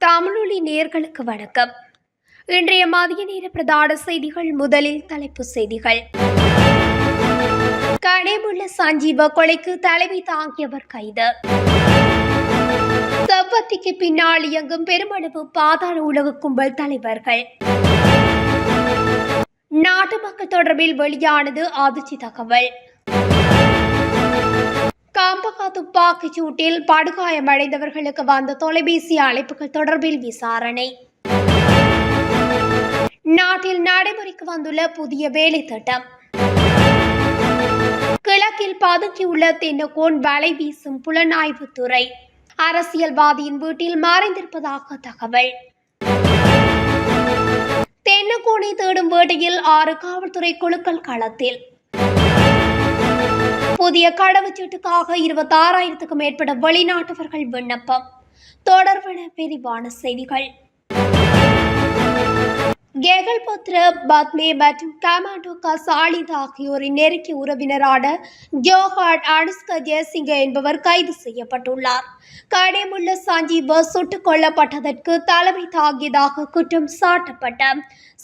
தமிழொலி நேயர்களுக்கு வணக்கம். இன்றைய மதிய நேர பிரதான செய்திகள். முதலில் தலைப்புச் செய்திகள். கனேமுள்ள சஞ்சீவ கொலைக்கு தலைமை தாங்கியவர் கைது. செவ்வத்திக்கு பின்னால் இயங்கும் பெருமளவு பாதாள உலக கும்பல் தலைவர்கள். நாட்டு மக்கள் தொடர்பில் வெளியானது அதிர்ச்சி தகவல். கம்பகா துப்பாக்கிச் சூட்டில் படுகாயமடைந்தவர்களுக்கு வந்த தொலைபேசி அழைப்புகள் தொடர்பில் விசாரணை. நாட்டில் நடைமுறைக்கு வந்துள்ள புதிய வேலை திட்டம். கிழக்கில் பதுக்கியுள்ள தென்னகோன் வலை வீசும் புலனாய்வுத்துறை. அரசியல்வாதியின் வீட்டில் மறைந்திருப்பதாக தகவல். தென்னகோனை தேடும் வேட்டையில் 6 காவல்துறை குழுக்கள் களத்தில். புதிய கடவுச்சீட்டுக்காக 26,000க்கும் மேற்பட்ட வெளிநாட்டவர்கள் விண்ணப்பம். தொடர்பான விரிவான செய்திகள். கெகல்பத்ர பத்மே மற்றும் கமாண்டோ கசாலித் ஆகியோரின் நெருங்கிய உறவினரான ஜோஹாட் அனுஷ்க ஜெயசிங்க என்பவர் கைது செய்யப்பட்டுள்ளார். கனேமுள்ள சஞ்சீவ சுட்டுக் கொல்லப்பட்டதற்கு தலைமை தாங்கியதாக குற்றம் சாட்டப்பட்ட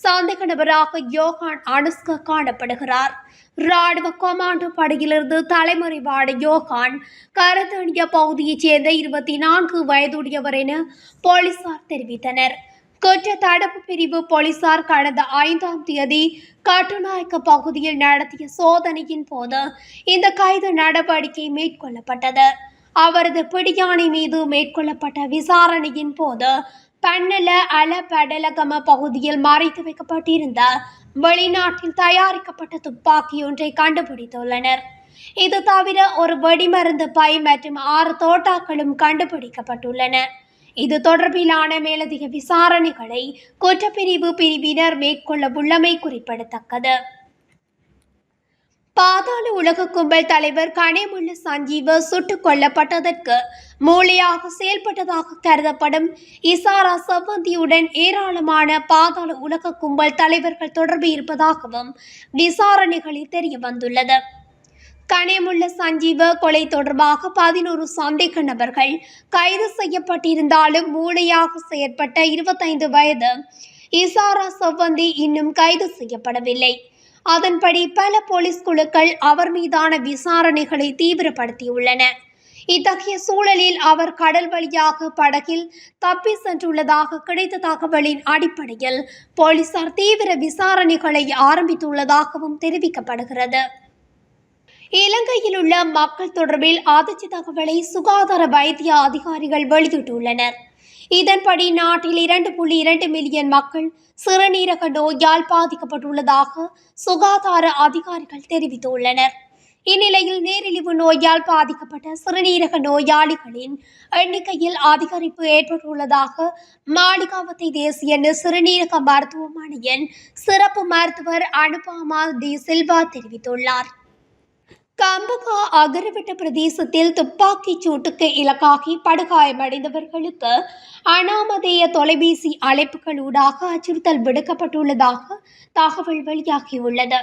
சந்தேக நபராக யோகான் அனுஷ்க காணப்படுகிறார். ராணுவ கமாண்டோ படையிலிருந்து தலைமறைவான யோகான் கரத்தணிய பகுதியைச் சேர்ந்த 24 வயதுடையவர் என போலீசார் தெரிவித்தனர். குற்ற தடுப்பு பிரிவு போலீசார் கடந்த 5ஆம் தேதி கட்டுநாயக்க பகுதியில் நடத்திய சோதனையின் போது இந்த கைது நடவடிக்கை மேற்கொள்ளப்பட்டது. அவரது பிடியாணை மீது மேற்கொள்ளப்பட்ட விசாரணையின் போது பன்னல அலபடலகம பகுதியில் மறைத்து வைக்கப்பட்டிருந்த வெளிநாட்டில் தயாரிக்கப்பட்ட துப்பாக்கி ஒன்றை கண்டுபிடித்துள்ளனர். இது தவிர ஒரு வெடிமருந்து பை மற்றும் 6 தோட்டாக்களும் கண்டுபிடிக்கப்பட்டுள்ளன. இது தொடர்பிலான மேலதிக விசாரணைகளை குற்றப்பிரிவு பிரிவினர் மேற்கொள்ள உள்ளமை குறிப்பிடத்தக்கது. பாதாள உலக கும்பல் தலைவர் கனேமுள்ள சஞ்சீவ சுட்டுக் கொல்லப்பட்டதற்கு மூளையாக செயல்பட்டதாக கருதப்படும் இசாரா செவ்வந்தியுடன் ஏராளமான பாதாள உலக கும்பல் தலைவர்கள் தொடர்பு இருப்பதாகவும் விசாரணைகளில் தெரிய வந்துள்ளது. கனேமுள்ள சஞ்சீவ கொலை தொடர்பாக 11 சந்தேக நபர்கள் கைது செய்யப்பட்டிருந்தாலும் மூளையாக செயற்பட்ட 25 வயது இசாரா செவ்வந்தி இன்னும் கைது செய்யப்படவில்லை. அதன்படி பல போலீஸ் குழுக்கள் அவர் மீதான விசாரணைகளை தீவிரப்படுத்தியுள்ளன. இத்தகைய சூழலில் அவர் கடல் வழியாக படகில் தப்பி சென்றுள்ளதாக கிடைத்த தகவலின் அடிப்படையில் போலீசார் தீவிர விசாரணைகளை ஆரம்பித்துள்ளதாகவும் தெரிவிக்கப்படுகிறது. இலங்கையில் உள்ள மக்கள் தொடர்பில் அதிர்ச்சி தகவலை சுகாதார வைத்திய அதிகாரிகள் வெளியிட்டுள்ளனர். இதன்படி நாட்டில் 2.2 மில்லியன் மக்கள் சிறுநீரக நோயால் பாதிக்கப்பட்டுள்ளதாக சுகாதார அதிகாரிகள் தெரிவித்துள்ளனர். இந்நிலையில் நீரிழிவு நோயால் பாதிக்கப்பட்ட சிறுநீரக நோயாளிகளின் எண்ணிக்கையில் அதிகரிப்பு ஏற்பட்டுள்ளதாக மாளிகாவத்தை தேசிய சிறுநீரக மருத்துவமனையின் சிறப்பு மருத்துவர் அனுபாமா டி சில்வா தெரிவித்துள்ளார். கம்பகா அகரவிட்ட பிரதேசத்தில் துப்பாக்கிச் சூட்டுக்கு இலக்காகி படுகாயமடைந்தவர்களுக்கு அனாமதேய தொலைபேசி அழைப்புகளூடாக அச்சுறுத்தல் விடுக்கப்பட்டுள்ளதாக தகவல் வெளியாகியுள்ளது.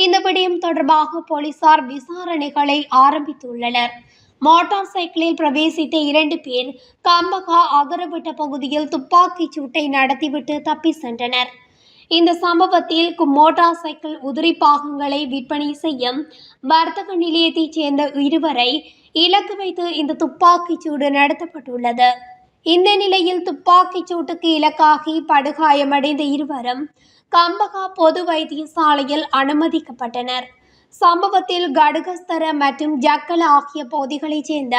இந்த விடயம் தொடர்பாக போலீசார் விசாரணைகளை ஆரம்பித்துள்ளனர். மோட்டார் சைக்கிளில் பிரவேசித்த 2 பேர் கம்பகா அகரவிட்ட பகுதியில் துப்பாக்கிச் சூட்டை நடத்திவிட்டு தப்பி சென்றனர். இந்த சம்பவத்தில் மோட்டார் சைக்கிள் உதிரி பாகங்களை விற்பனை செய்யும் வர்த்தக நிலையத்தைச் சேர்ந்த 2வரை இலக்கு வைத்து இந்த துப்பாக்கிச் சூடு நடத்தப்பட்டுள்ளது. இந்த நிலையில் துப்பாக்கிச் சூட்டுக்கு இலக்காகி படுகாயமடைந்த 2வரும் கம்பகா பொது வைத்தியசாலையில் அனுமதிக்கப்பட்டனர். சம்பவத்தில் கடுகஸ்தர மற்றும் ஜக்கல ஆகிய பகுதிகளைச் சேர்ந்த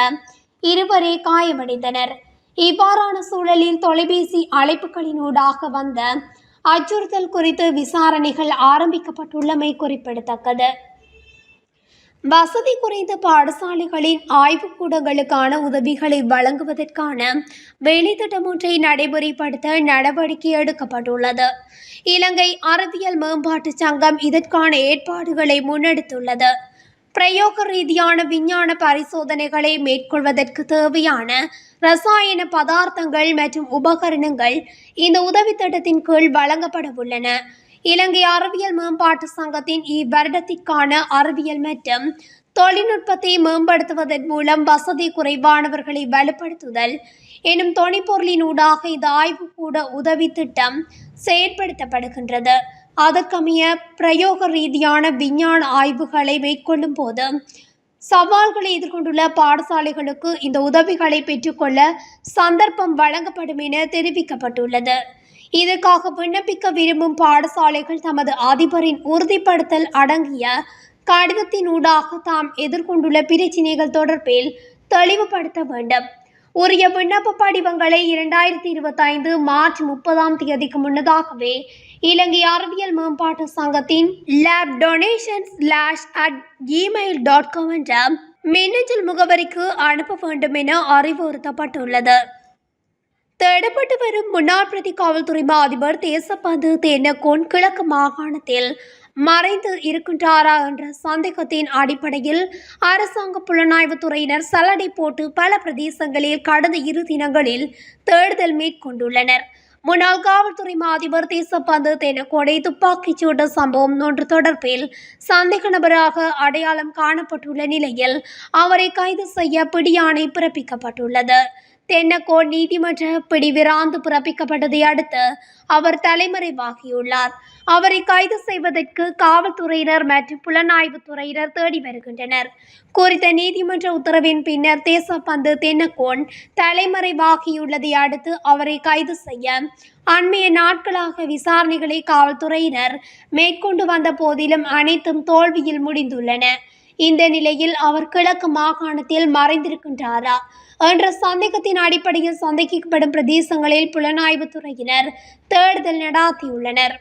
2வரே காயமடைந்தனர். இவ்வாறான சூழலில் தொலைபேசி அழைப்புகளினூடாக வந்த அச்சுறுத்தல் குறித்து விசாரணைகள் ஆரம்பிக்கப்பட்டுள்ளமை குறிப்பிடத்தக்கது. வசதி குறைந்த பாடசாலைகளின் ஆய்வுக்கூடங்களுக்கான உதவிகளை வழங்குவதற்கான வேலைத்திட்டம் ஒன்றை நடைமுறைப்படுத்த நடவடிக்கை எடுக்கப்பட்டுள்ளது. இலங்கை அறிவியல் மேம்பாட்டு சங்கம் இதற்கான ஏற்பாடுகளை முன்னெடுத்துள்ளது. பிரயோக ரீதியான விஞ்ஞான பரிசோதனைகளை மேற்கொள்வதற்கு தேவையான ரசாயன பதார்த்தங்கள் மற்றும் உபகரணங்கள் இந்த உதவி திட்டத்தின் கீழ் வழங்கப்பட உள்ளன. இலங்கை அறிவியல் மேம்பாட்டு சங்கத்தின் இவ்வருடத்திற்கான அறிவியல் மற்றும் தொழில்நுட்பத்தை மேம்படுத்துவதன் மூலம் வசதி குறைவானவர்களை வலுப்படுத்துதல் எனும் தொனிப்பொருளினூடாக இந்த ஆய்வுக்கூட உதவி திட்டம் செயற்படுத்தப்படுகின்றது. அதற்கமைய பிரயோக ரீதியான விஞ்ஞான ஆய்வுகளை மேற்கொள்ளும் போது சவால்களை எதிர்கொண்டுள்ள பாடசாலைகளுக்கு இந்த உதவிகளை பெற்றுக்கொள்ள சந்தர்ப்பம் வழங்கப்படும் என தெரிவிக்கப்பட்டுள்ளது. இதற்காக விண்ணப்பிக்க விரும்பும் பாடசாலைகள் தமது அதிபரின் உறுதிப்படுத்தல் அடங்கிய கடிதத்தினூடாக தாம் எதிர்கொண்டுள்ள பிரச்சினைகள் தொடர்பில் தெளிவுபடுத்த வேண்டும். உரிய விண்ணப்ப படிவங்களை 2025 மார்ச் 30 முன்னதாகவே இலங்கை அறிவியல் மேம்பாட்டு சங்கத்தின் labdonations@gmail.com என்ற மின்னஞ்சல் முகவரிக்கு அனுப்ப வேண்டும் என அறிவுறுத்தப்பட்டுள்ளது. தேடப்பட்டு வரும் முன்னாள் பிரதி காவல்துறை அதிபர் தேசப்பந்து தென்னக்கோன் கிழக்கு மாகாணத்தில் மறைந்து இருக்கின்றாரா என்ற சந்தேகத்தின் அடிப்படையில் அரசாங்க புலனாய்வுத்துறையினர் சல்லடை போட்டு பல பிரதேசங்களில் கடந்த 2 தினங்களில் தேடுதல் மேற்கொண்டுள்ளனர். முன்னாள் காவல்துறை அதிபர் தேசப்பந்து தென்னக்கோனை துப்பாக்கிச் சூடு சம்பவம் ஒன்று தொடர்பில் சந்தேக நபராக அடையாளம் காணப்பட்டுள்ள நிலையில் அவரை கைது செய்ய பிடியாணை பிறப்பிக்கப்பட்டுள்ளது. தென்னக்கோன் நீதிமன்ற பிடிவிராந்து பிறப்பிக்கப்பட்டதை அடுத்து அவர் தலைமறைவாகியுள்ளார். அவரை கைது செய்வதற்கு காவல்துறையினர் மற்றும் புலனாய்வுத்துறையினர் தேடி வருகின்றனர். குறித்த நீதிமன்ற உத்தரவின் பின்னர் தேசப்பந்து தென்னக்கோன் தலைமறைவாகியுள்ளதை அடுத்து அவரை கைது செய்ய அண்மைய நாட்களாக விசாரணைகளை காவல்துறையினர் மேற்கொண்டு வந்த போதிலும் அனைத்தும் தோல்வியில் முடிந்துள்ளன. இந்த நிலையில் அவர் கிழக்கு மாகாணத்தில் மறைந்திருக்கின்றாரா என்ற சந்தேகத்தின் அடிப்படையில் சந்தேகிக்கப்படும் பிரதேசங்களில் புலனாய்வுத்துறையினர் தேடுதல் நடாத்தியுள்ளனர்.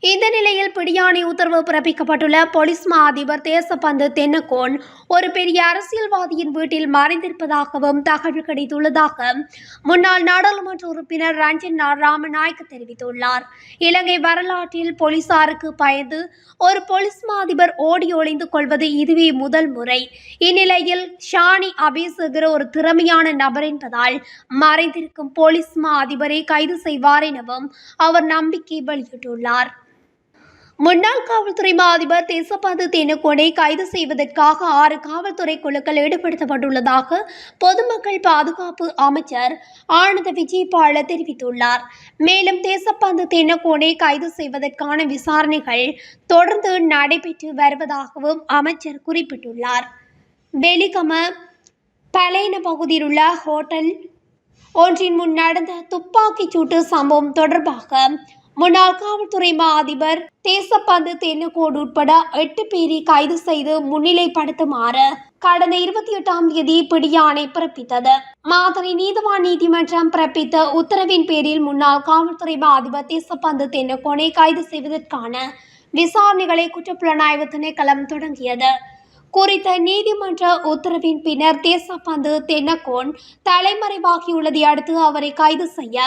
இந்த நிலையில் பிடியாணை உத்தரவு பிறப்பிக்கப்பட்டுள்ள போலீஸ் மா அதிபர் தேசப்பந்து தென்னக்கோன் ஒரு பெரிய அரசியல்வாதியின் வீட்டில் மறைந்திருப்பதாகவும் தகவல் கிடைத்துள்ளதாக முன்னாள் நாடாளுமன்ற உறுப்பினர் ரஞ்சன் ராமநாயக்க தெரிவித்துள்ளார். இலங்கை வரலாற்றில் போலீசாருக்கு பயந்து ஒரு போலீஸ் மா அதிபர் ஓடி ஒளிந்து கொள்வது இதுவே முதல் முறை. இந்நிலையில் ஷானி அபேசகர் ஒரு திறமையான நபர் என்பதால் மறைந்திருக்கும் போலீஸ் மா அதிபரை கைது செய்வார் எனவும் அவர் நம்பிக்கை வெளியிட்டுள்ளார். முன்னாள் காவல்துறை அதிபர் தேசப்பந்து தென்னக்கோனை கைது செய்வதற்காக 6 காவல்துறை குழுக்கள் ஈடுபடுத்தப்பட்டுள்ளதாக பொதுமக்கள் பாதுகாப்பு அமைச்சர் ஆனந்த விஜயபால தெரிவித்துள்ளார். மேலும் தேசப்பந்து தென்னக்கோனை கைது செய்வதற்கான விசாரணைகள் தொடர்ந்து நடைபெற்று வருவதாகவும் அமைச்சர் குறிப்பிட்டுள்ளார். வெலிகம பலேன பகுதியில் உள்ள ஹோட்டல் ஒன்றின் முன் நடந்த துப்பாக்கிச் சூட்டு சம்பவம் தொடர்பாக முன்னாள் காவல்துறை அதிபர் தேசப்பந்து தென்னக்கோன் உட்பட 8 பேரை கைது செய்து முன்னிலைப்படுத்துமாறு கடந்த 28 பிடியாணை பிறப்பித்தது. மாதிரி நீதிவான் நீதிமன்றம் பிறப்பித்த உத்தரவின் பேரில் முன்னாள் காவல்துறை அதிபர் தேசப்பந்து தென்னக்கோனை கைது செய்வதற்கான விசாரணைகளை குற்றப்புலனாய்வு திணைக்களம் தொடங்கியது. குறித்த நீதிமன்ற உத்தரவின் பின்னர் தேசப்பந்து தென்னக்கோன் தலைமறைவாகியுள்ளதை அடுத்து அவரை கைது செய்ய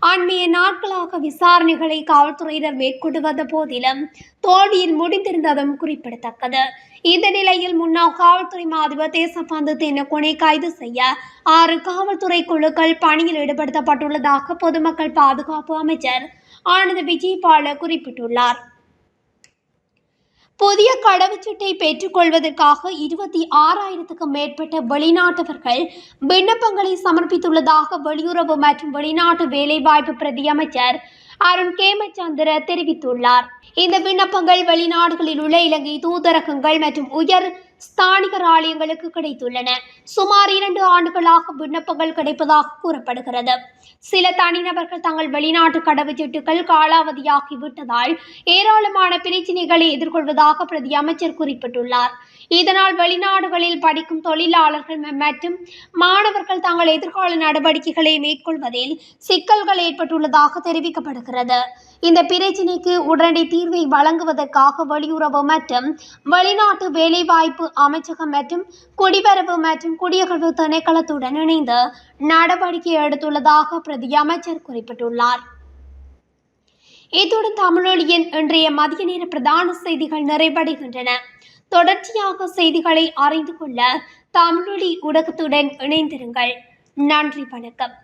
அண்மைய நாட்களாக விசாரணைகளை காவல்துறையினர் மேற்கொண்டு வந்த போதிலும் தோல்வியில் முடிந்திருந்ததும் குறிப்பிடத்தக்கது. இந்த நிலையில் முன்னாள் காவல்துறை அதிபர் தேசப்பந்து தென்னக்கோனை கைது செய்ய 6 காவல்துறை குழுக்கள் பணியில் ஈடுபடுத்தப்பட்டுள்ளதாக பொதுமக்கள் பாதுகாப்பு அமைச்சர் ஆனந்த விஜயபால குறிப்பிட்டுள்ளார். புதிய கடவுச்சீட்டை பெற்றுக்கொள்வதற்காக 26,000க்கும் மேற்பட்ட வெளிநாட்டவர்கள் விண்ணப்பங்களை சமர்ப்பித்துள்ளதாக வெளியுறவு மற்றும் வெளிநாட்டு வேலைவாய்ப்பு பிரதி அமைச்சர் அருண் கேமச்சந்திர தெரிவித்துள்ளார். இந்த விண்ணப்பங்கள் வெளிநாடுகளில் உள்ள இலங்கை தூதரகங்கள் மற்றும் உயர் ஸ்தானிகர் ஆலயங்களுக்கு கிடைத்துள்ளன. சுமார் 2 ஆண்டுகளாக விண்ணப்பங்கள் கிடைப்பதாக கூறப்படுகிறது. சில தனிநபர்கள் தங்கள் வெளிநாட்டு கடவுச்சீட்டுகள் காலாவதியாகிவிட்டதால் ஏராளமான பிரச்சினைகளை எதிர்கொள்வதாக பிரதி அமைச்சர் குறிப்பிட்டுள்ளார். இதனால் வெளிநாடுகளில் படிக்கும் தொழிலாளர்கள் மற்றும் மாணவர்கள் தங்கள் எதிர்கால நடவடிக்கைகளை மேற்கொள்வதில் சிக்கல்கள் ஏற்பட்டுள்ளதாக தெரிவிக்கப்படுகிறது. இந்த பிரச்சினைக்கு உடனடி தீர்வை வழங்குவதற்காக வெளியுறவு மற்றும் வெளிநாட்டு வேலைவாய்ப்பு அமைச்சகம் மற்றும் குடிவரவு மற்றும் குடியகழ்வு திணைக்களத்துடன் இணைந்து நடவடிக்கை எடுத்துள்ளதாக பிரதி அமைச்சர் குறிப்பிட்டுள்ளார். இத்துடன் தமிழொலியின் இன்றைய மதிய நேர பிரதான செய்திகள் நிறைவடைகின்றன. தொடர்ச்சியாக செய்திகளை அறிந்து கொள்ள தமிழொலி ஊடகத்துடன் இணைந்திருங்கள். நன்றி, வணக்கம்.